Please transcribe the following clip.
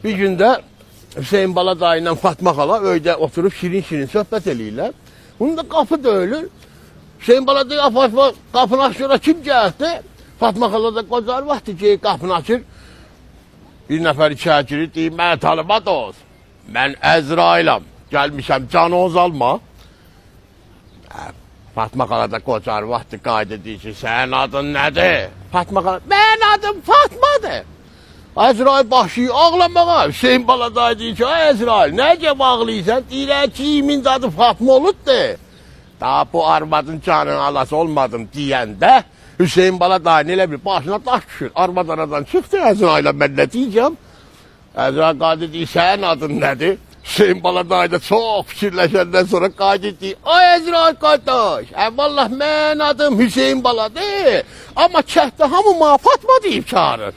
Bir günde Hüseyin Bala dayıyla Fatma Xala öydə oturup şirin-şirin söhbət eləyirlər. Bunun da qapı döyülür. Hüseyin Bala deyir, Fatma qapını açır, kim gəldi? Fatma Xala da qocar vaxtı ki, qapını açır. Bir nəfər içəri girir, deyir, mənə tanımat olsun. Mən Əzrailam, gəlmişəm, canoz alma. Fatma Xala da qocar vaxtı qayda deyir ki, sənin adın nədir? Fatma Xala, mənim adım Fatmadır. Əzrail başlayır ağlamağa. Hüseyin Bala dayı deyir ki, ay Əzrail, necə bağlıysan? Deyirlər ki, imin adı Fatma olubdur. Daha bu arvadın canını alası olmadım deyəndə, Hüseyin Bala dayı elə bir başına daş düşür. Arvad aradan çıxdı Əzrail'e, mən nə deyəcəm? Əzrail qayda deyir, sənin adın nədir? Hüseyin Bala dayı da çox fikirləşəndən sonra qayda deyir, ay Əzrail qardaş, vallah mən adım Hüseyin Baladır. Amma kəhtdə hamı Fatma deyib çağırır.